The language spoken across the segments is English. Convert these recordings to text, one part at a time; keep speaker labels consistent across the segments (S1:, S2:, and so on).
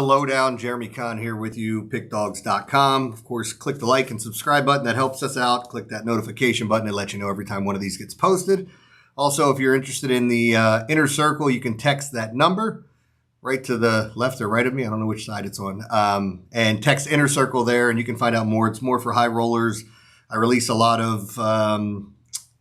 S1: Lowdown, Jeremy Conn here with you, Pickdawgz.com. Of course, click the like and subscribe button. That helps us out. Click that notification button to let you know every time one of these gets posted. Also, if you're interested in the inner circle, you can text that number right to the left or right of me. I don't know which side it's on. And text inner circle there, and you can find out more. It's more for high rollers. I release a lot of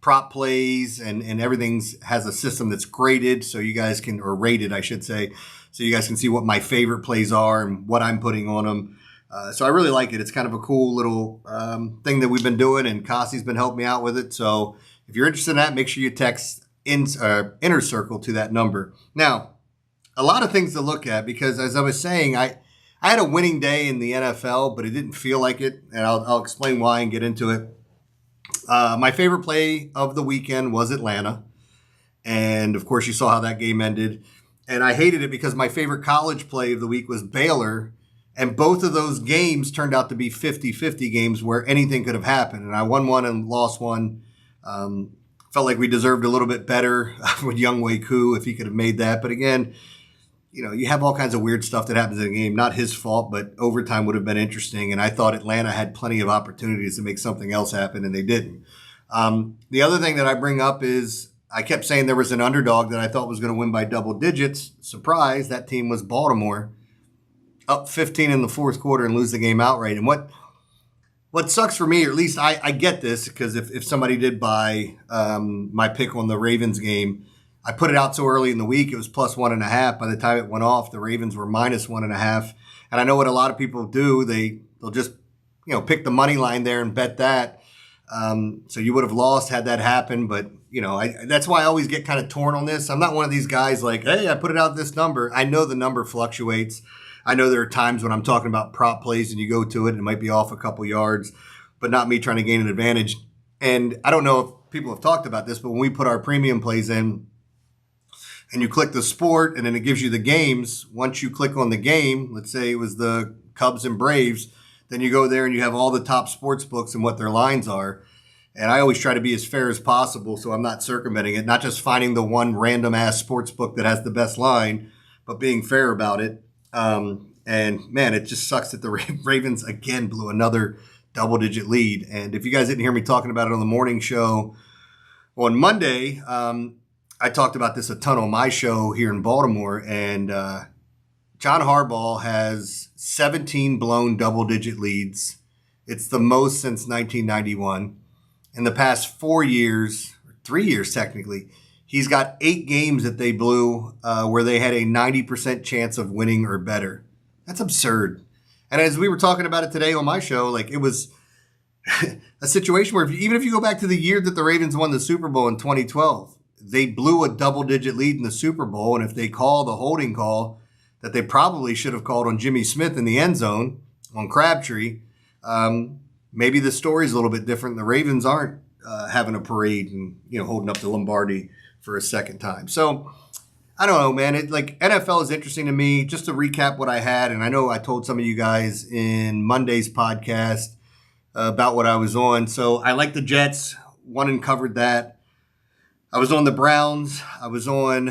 S1: prop plays, and everything's has a system that's graded, so you guys can, or rated, I should say, so you guys can see what my favorite plays are and what I'm putting on them. So I really like it. It's kind of a cool little thing that we've been doing, and Cassie's been helping me out with it. So if you're interested in that, make sure you text inner circle to that number. Now, a lot of things to look at, because as I was saying, I had a winning day in the NFL, but it didn't feel like it, and I'll explain why and get into it. My favorite play of the weekend was Atlanta, and of course you saw how that game ended. And I hated it because my favorite college play of the week was Baylor, and both of those games turned out to be 50-50 games where anything could have happened. And I won one and lost one. Felt like we deserved a little bit better with Younghoe Koo if he could have made that. But again, you know, you have all kinds of weird stuff that happens in a game. Not his fault, but overtime would have been interesting. And I thought Atlanta had plenty of opportunities to make something else happen, and they didn't. The other thing that I bring up is I kept saying there was an underdog that I thought was going to win by double digits. Surprise, that team was Baltimore, up 15 in the fourth quarter and lose the game outright. And what sucks for me, or at least I get this, because if somebody did buy my pick on the Ravens game, I put it out so early in the week, it was plus 1.5. By the time it went off, the Ravens were minus 1.5. And I know what a lot of people do. They'll just, pick the money line there and bet that. So you would have lost had that happened. But, that's why I always get kind of torn on this. I'm not one of these guys like, hey, I put it out this number. I know the number fluctuates. I know there are times when I'm talking about prop plays and you go to it and it might be off a couple yards, but not me trying to gain an advantage. And I don't know if people have talked about this, but when we put our premium plays in, and you click the sport, and then it gives you the games. Once you click on the game, let's say it was the Cubs and Braves, then you go there and you have all the top sports books and what their lines are. And I always try to be as fair as possible, so I'm not circumventing it, not just finding the one random-ass sports book that has the best line, but being fair about it. And, man, it just sucks that the Ravens, again, blew another double-digit lead. And if you guys didn't hear me talking about it on the morning show on Monday, I talked about this a ton on my show here in Baltimore, and John Harbaugh has 17 blown double-digit leads. It's the most since 1991. In the past 4 years, 3 years technically, he's got 8 games that they blew where they had a 90% chance of winning or better. That's absurd. And as we were talking about it today on my show, it was a situation where even if you go back to the year that the Ravens won the Super Bowl in 2012, they blew a double-digit lead in the Super Bowl, and if they call the holding call that they probably should have called on Jimmy Smith in the end zone on Crabtree, maybe the story's a little bit different. The Ravens aren't having a parade and holding up the Lombardi for a second time. So I don't know, man. NFL is interesting to me. Just to recap what I had, and I know I told some of you guys in Monday's podcast about what I was on. So I like the Jets. Won and covered that. I was on the Browns. I was on,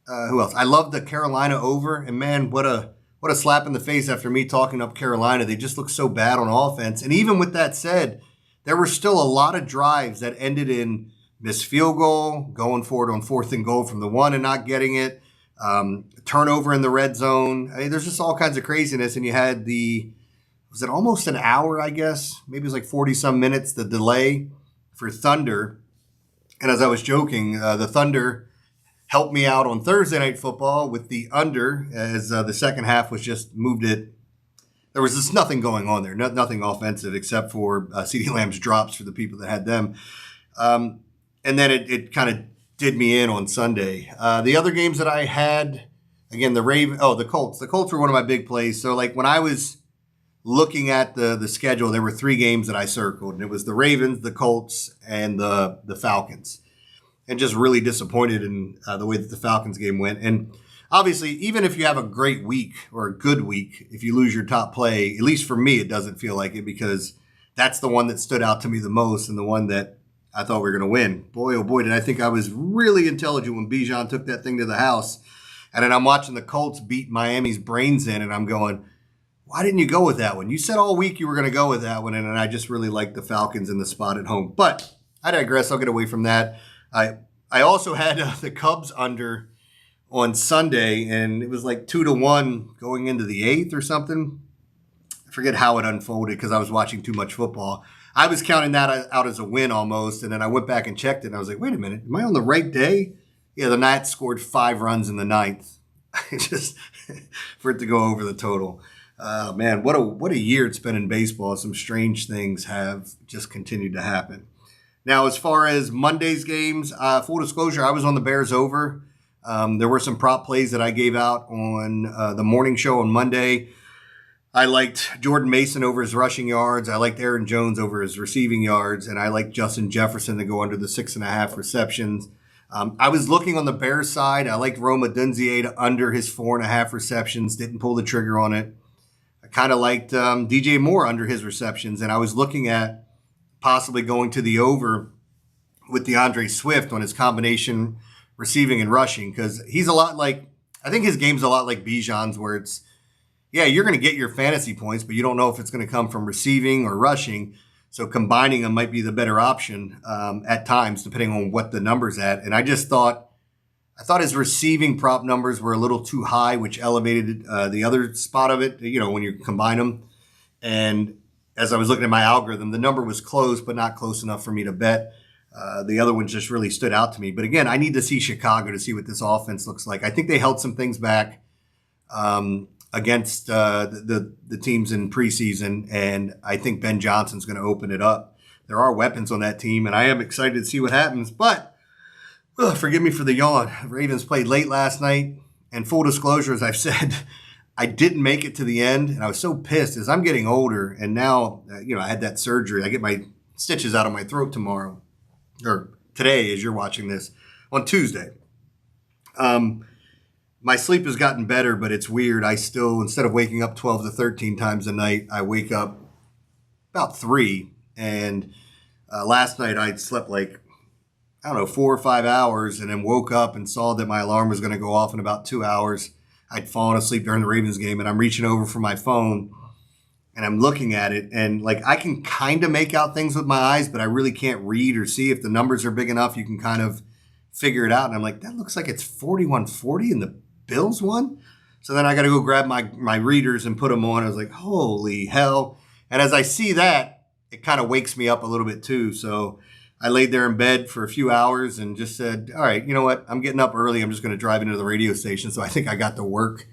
S1: who else? I love the Carolina over. And, man, what a slap in the face after me talking up Carolina. They just look so bad on offense. And even with that said, there were still a lot of drives that ended in missed field goal, going for it on 4th and goal from the 1 and not getting it, turnover in the red zone. I mean, there's just all kinds of craziness. And you had was it almost an hour, I guess? Maybe it was 40-some minutes, the delay for Thunder. And as I was joking, the Thunder helped me out on Thursday Night Football with the under, as the second half was just moved it. There was just nothing going on there, nothing offensive except for CeeDee Lamb's drops for the people that had them. And then it kind of did me in on Sunday. The other games that I had, again, the Colts. The Colts were one of my big plays. So when I was looking at the schedule, there were 3 games that I circled, and it was the Ravens, the Colts, and the Falcons. And just really disappointed in the way that the Falcons game went. And obviously, even if you have a great week or a good week, if you lose your top play, at least for me, it doesn't feel like it, because that's the one that stood out to me the most and the one that I thought we were going to win. Boy, oh boy, did I think I was really intelligent when Bijan took that thing to the house And then I'm watching the Colts beat Miami's brains in, and I'm going, why didn't you go with that one? You said all week you were going to go with that one, and I just really like the Falcons in the spot at home. But I digress. I'll get away from that. I also had the Cubs under on Sunday, and it was like 2-1 going into the 8th or something. I forget how it unfolded because I was watching too much football. I was counting that out as a win almost, and then I went back and checked it, and I was like, wait a minute, am I on the right day? Yeah, the Nats scored 5 runs in the 9th, just for it to go over the total. Man, what a year it's been in baseball. Some strange things have just continued to happen. Now, as far as Monday's games, full disclosure, I was on the Bears over. There were some prop plays that I gave out on the morning show on Monday. I liked Jordan Mason over his rushing yards. I liked Aaron Jones over his receiving yards. And I liked Justin Jefferson to go under the 6.5 receptions. I was looking on the Bears side. I liked Rome Odunze to under his 4.5 receptions. Didn't pull the trigger on it. I kind of liked DJ Moore under his receptions. And I was looking at possibly going to the over with DeAndre Swift on his combination receiving and rushing. Because he's a lot like, I think his game's a lot like Bijan's, where it's, yeah, you're going to get your fantasy points, but you don't know if it's going to come from receiving or rushing. So combining them might be the better option at times, depending on what the number's at. And I thought his receiving prop numbers were a little too high, which elevated the other spot of it, when you combine them. And as I was looking at my algorithm, the number was close, but not close enough for me to bet. The other ones just really stood out to me. But again, I need to see Chicago to see what this offense looks like. I think they held some things back against the teams in preseason, and I think Ben Johnson's going to open it up. There are weapons on that team, and I am excited to see what happens. But forgive me for the yawn. The Ravens played late last night, and full disclosure, as I've said, I didn't make it to the end, and I was so pissed as I'm getting older, and now I had that surgery. I get my stitches out of my throat tomorrow, or today as you're watching this, on Tuesday. My sleep has gotten better, but it's weird. I still, instead of waking up 12 to 13 times a night, I wake up about 3. And last night I slept 4 or 5 hours, and then woke up and saw that my alarm was going to go off in about 2 hours. I'd fallen asleep during the Ravens game, and I'm reaching over for my phone, and I'm looking at it, and I can kind of make out things with my eyes, but I really can't read or see if the numbers are big enough. You can kind of figure it out, and I'm like, that looks like it's 41-40 in the Bills won. So then I got to go grab my readers and put them on. I was like, holy hell. And as I see that, it kind of wakes me up a little bit too. So I laid there in bed for a few hours and just said, all right, you know what? I'm getting up early. I'm just going to drive into the radio station. So I think I got to work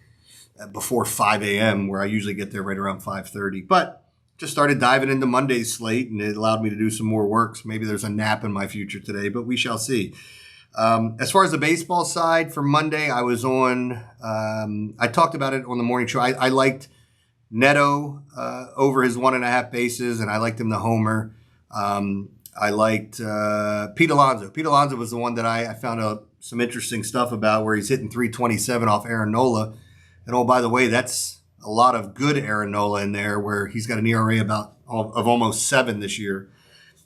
S1: before 5 a.m. where I usually get there right around 5:30. But just started diving into Monday's slate, and it allowed me to do some more work. So maybe there's a nap in my future today, but we shall see. As far as the baseball side for Monday, I was on, I talked about it on the morning show. I liked Neto over his 1.5 bases, and I liked him the homer. I liked Pete Alonso. Pete Alonso was the one that I found some interesting stuff about, where he's hitting 327 off Aaron Nola. And oh, by the way, that's a lot of good Aaron Nola in there, where he's got an ERA of almost 7 this year.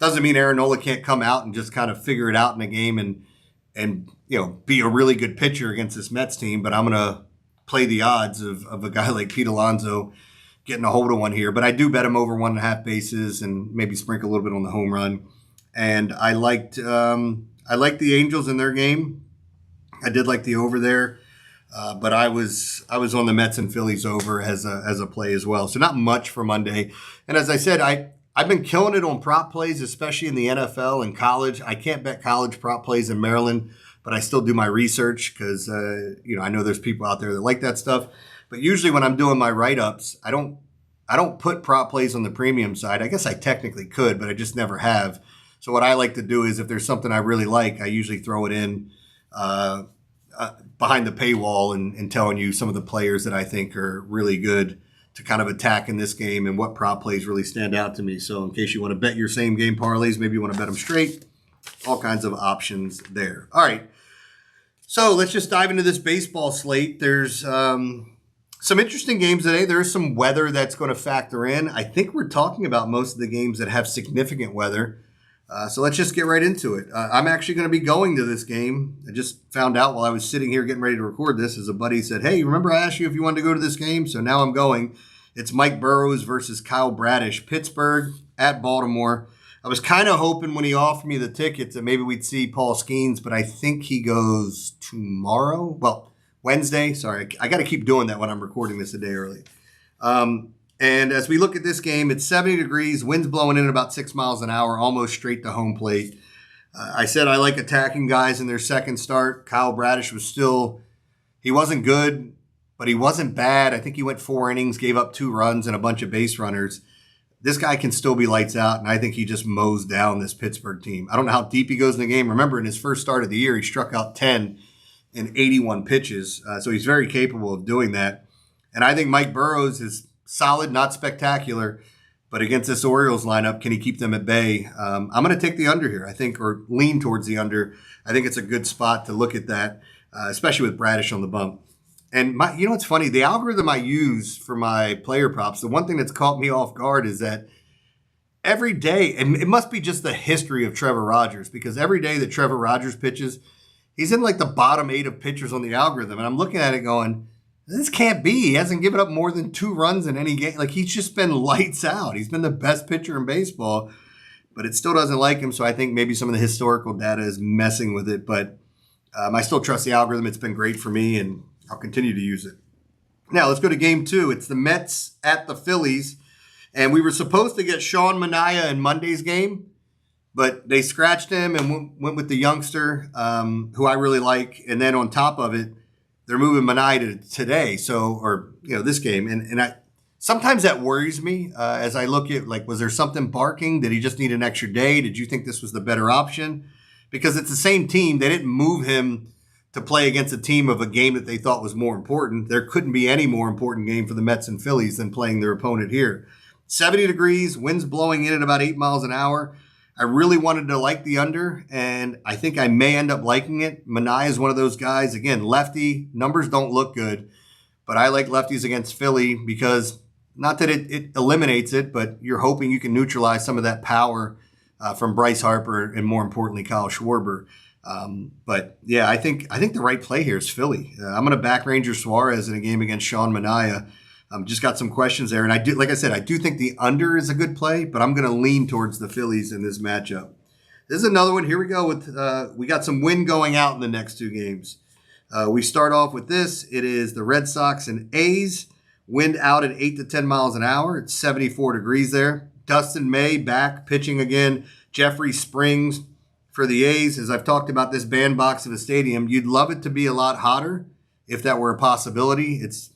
S1: Doesn't mean Aaron Nola can't come out and just kind of figure it out in a game and be a really good pitcher against this Mets team, but I'm going to play the odds of a guy like Pete Alonso getting a hold of one here. But I do bet him over 1.5 bases and maybe sprinkle a little bit on the home run. And I liked the Angels in their game. I did like the over there, but I was on the Mets and Phillies over as a play as well. So not much for Monday. And as I said, I've been killing it on prop plays, especially in the NFL and college. I can't bet college prop plays in Maryland, but I still do my research because, I know there's people out there that like that stuff. But usually when I'm doing my write-ups, I don't put prop plays on the premium side. I guess I technically could, but I just never have. So what I like to do is, if there's something I really like, I usually throw it in behind the paywall and telling you some of the players that I think are really good to kind of attack in this game and what prop plays really stand out to me. So in case you want to bet your same game parlays, maybe you want to bet them straight, all kinds of options there. All right. So let's just dive into this baseball slate. There's some interesting games today. There's some weather that's going to factor in. I think we're talking about most of the games that have significant weather. So let's just get right into it. I'm actually going to be going to this game. I just found out while I was sitting here getting ready to record this, as a buddy said, "Hey, remember I asked you if you wanted to go to this game?" So now I'm going. It's Mike Burrows versus Kyle Bradish, Pittsburgh at Baltimore. I was kind of hoping when he offered me the tickets that maybe we'd see Paul Skeens, but I think he goes tomorrow. Well, Wednesday. Sorry, I got to keep doing that when I'm recording this a day early. And as we look at this game, it's 70 degrees, winds blowing in at about 6 miles an hour, almost straight to home plate. I said I like attacking guys in their second start. Kyle Bradish he wasn't good, but he wasn't bad. I think he went 4 innings, gave up 2 runs and a bunch of base runners. This guy can still be lights out, and I think he just mows down this Pittsburgh team. I don't know how deep he goes in the game. Remember, in his first start of the year, he struck out 10 in 81 pitches, so he's very capable of doing that. And I think Mike Burrows is solid, not spectacular, but against this Orioles lineup, can he keep them at bay? I'm going to take the under here, I think, or lean towards the under. I think it's a good spot to look at that, especially with Bradish on the bump. And it's funny, the algorithm I use for my player props, the one thing that's caught me off guard is that every day, and it must be just the history of Trevor Rogers, because every day that Trevor Rogers pitches, he's in like the bottom 8 of pitchers on the algorithm. And I'm looking at it going, this can't be. He hasn't given up more than 2 runs in any game. Like, he's just been lights out. He's been the best pitcher in baseball, but it still doesn't like him. So I think maybe some of the historical data is messing with it. But I still trust the algorithm. It's been great for me, and I'll continue to use it. Now, let's go to game 2. It's the Mets at the Phillies. And we were supposed to get Sean Manaea in Monday's game, but they scratched him and went with the youngster, who I really like. And then on top of it, they're moving Manaea to today, this game. And sometimes that worries me as I look at, was there something barking? Did he just need an extra day? Did you think this was the better option? Because it's the same team. They didn't move him to play against a team of a game that they thought was more important. There couldn't be any more important game for the Mets and Phillies than playing their opponent here. 70 degrees, winds blowing in at about 8 miles an hour. I really wanted to like the under, and I think I may end up liking it. Manaea is one of those guys. Again, lefty, numbers don't look good, but I like lefties against Philly because, not that it eliminates it, but you're hoping you can neutralize some of that power from Bryce Harper and, more importantly, Kyle Schwarber. But yeah, I think the right play here is Philly. I'm going to back Ranger Suarez in a game against Sean Manaea. Just got some questions there. And I do think the under is a good play, but I'm going to lean towards the Phillies in this matchup. This is another one. Here we go with, we got some wind going out in the next 2 games. We start off with this. It is the Red Sox and A's. Wind out at 8 to 10 miles an hour. It's 74 degrees there. Dustin May back pitching again. Jeffrey Springs for the A's. As I've talked about this bandbox of a stadium, you'd love it to be a lot hotter if that were a possibility. It's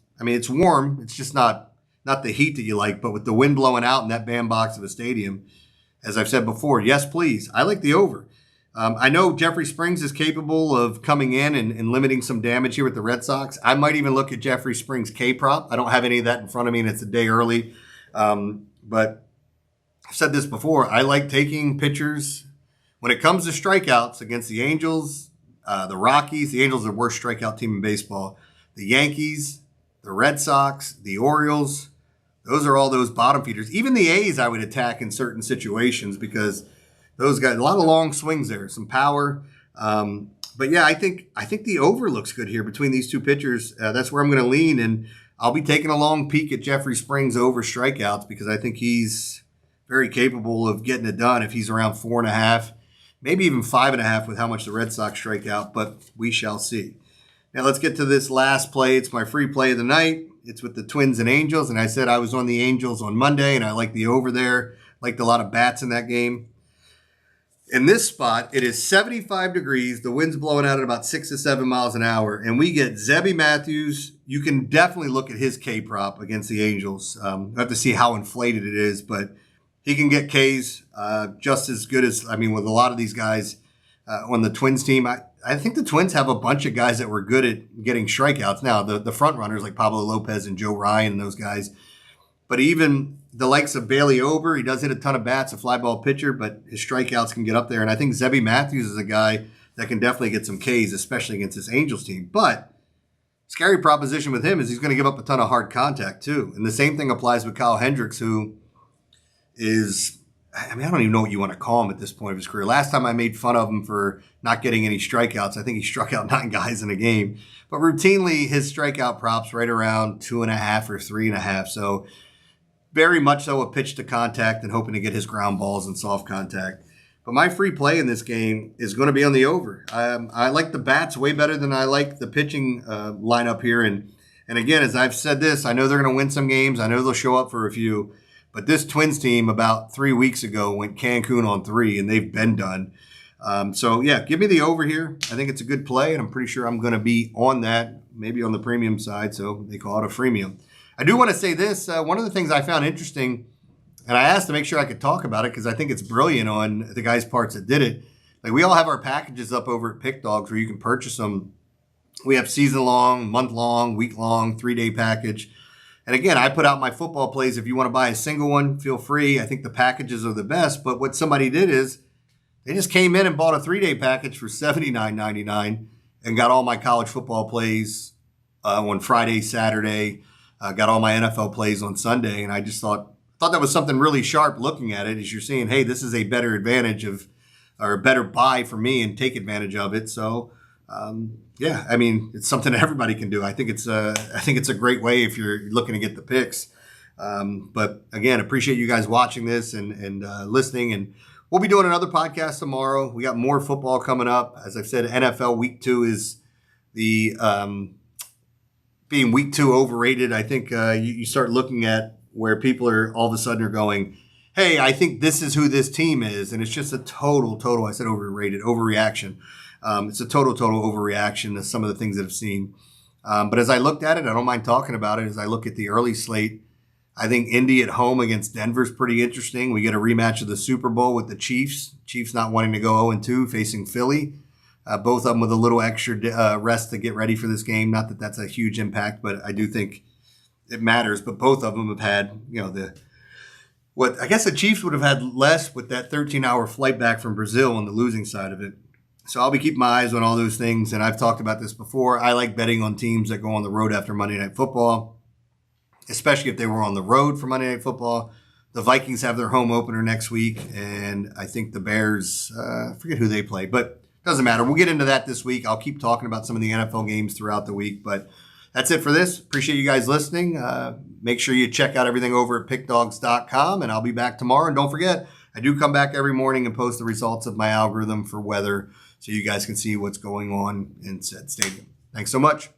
S1: warm. It's just not the heat that you like, but with the wind blowing out in that bandbox of a stadium, as I've said before, yes, please. I like the over. I know Jeffrey Springs is capable of coming in and limiting some damage here with the Red Sox. I might even look at Jeffrey Springs K-prop. I don't have any of that in front of me, and it's a day early. But I've said this before. I like taking pitchers when it comes to strikeouts against the Angels, the Rockies. The Angels are the worst strikeout team in baseball. The Yankees, the Red Sox, the Orioles, those are all those bottom feeders. Even the A's I would attack in certain situations because those guys, a lot of long swings there, some power. But yeah, I think the over looks good here between these 2 pitchers. That's where I'm going to lean, and I'll be taking a long peek at Jeffrey Springs over strikeouts because I think he's very capable of getting it done if he's around 4.5, maybe even 5.5 with how much the Red Sox strike out, but we shall see. Now let's get to this last play. It's my free play of the night. It's with the Twins and Angels, and I said I was on the Angels on Monday, and I like the over there. Liked a lot of bats in that game. In this spot, it is 75 degrees. The wind's blowing out at about 6 to 7 miles an hour, and we get Zebby Matthews. You can definitely look at his K-prop against the Angels. I have to see how inflated it is, but he can get Ks just as good as, with a lot of these guys on the Twins team. I think the Twins have a bunch of guys that were good at getting strikeouts. Now, the front runners like Pablo Lopez and Joe Ryan and those guys. But even the likes of Bailey Ober, he does hit a ton of bats, a fly ball pitcher, but his strikeouts can get up there. And I think Zebby Matthews is a guy that can definitely get some Ks, especially against this Angels team. But scary proposition with him is he's going to give up a ton of hard contact too. And the same thing applies with Kyle Hendricks, who is I mean, I don't even know what you want to call him at this point of his career. Last time I made fun of him for not getting any strikeouts. I think he struck out 9 guys in a game. But routinely, his strikeout props right around 2.5 or 3.5. So very much so a pitch to contact and hoping to get his ground balls and soft contact. But my free play in this game is going to be on the over. I like the bats way better than I like the pitching lineup here. And again, as I've said this, I know they're going to win some games. I know they'll show up for a few. But this Twins team about 3 weeks ago went Cancun on 3, and they've been done. So, yeah, give me the over here. I think it's a good play, and I'm pretty sure I'm going to be on that, maybe on the premium side, so they call it a freemium. I do want to say this. One of the things I found interesting, and I asked to make sure I could talk about it because I think it's brilliant on the guys' parts that did it. Like, we all have our packages up over at Pickdawgz where you can purchase them. We have season-long, month-long, week-long, 3-day package. And again, I put out my football plays. If you want to buy a single one, feel free. I think the packages are the best. But what somebody did is they just came in and bought a 3-day package for $79.99 and got all my college football plays on Friday, Saturday. Got all my NFL plays on Sunday. And I just thought that was something really sharp looking at it, as you're saying, hey, this is a better advantage of, or a better buy for me and take advantage of it. So, yeah, I mean, it's something that everybody can do. I think it's a great way if you're looking to get the picks. But again, appreciate you guys watching this and listening. And we'll be doing another podcast tomorrow. We got more football coming up. As I've said, NFL Week 2 is the being Week 2 overrated. I think you start looking at where people are all of a sudden are going, hey, I think this is who this team is. And it's just a total, I said overrated, overreaction. It's a total overreaction to some of the things that I've seen. But as I looked at it, I don't mind talking about it. As I look at the early slate, I think Indy at home against Denver is pretty interesting. We get a rematch of the Super Bowl with the Chiefs. Chiefs not wanting to go 0-2 facing Philly. Both of them with a little extra rest to get ready for this game. Not that that's a huge impact, but I do think it matters. But both of them have had, what I guess the Chiefs would have had less with that 13-hour flight back from Brazil on the losing side of it. So I'll be keeping my eyes on all those things, and I've talked about this before. I like betting on teams that go on the road after Monday Night Football, especially if they were on the road for Monday Night Football. The Vikings have their home opener next week, and I think the Bears, I forget who they play, but doesn't matter. We'll get into that this week. I'll keep talking about some of the NFL games throughout the week, but that's it for this. Appreciate you guys listening. Make sure you check out everything over at pickdawgz.com, and I'll be back tomorrow. And don't forget, I do come back every morning and post the results of my algorithm for weather, so you guys can see what's going on in said stadium. Thanks so much.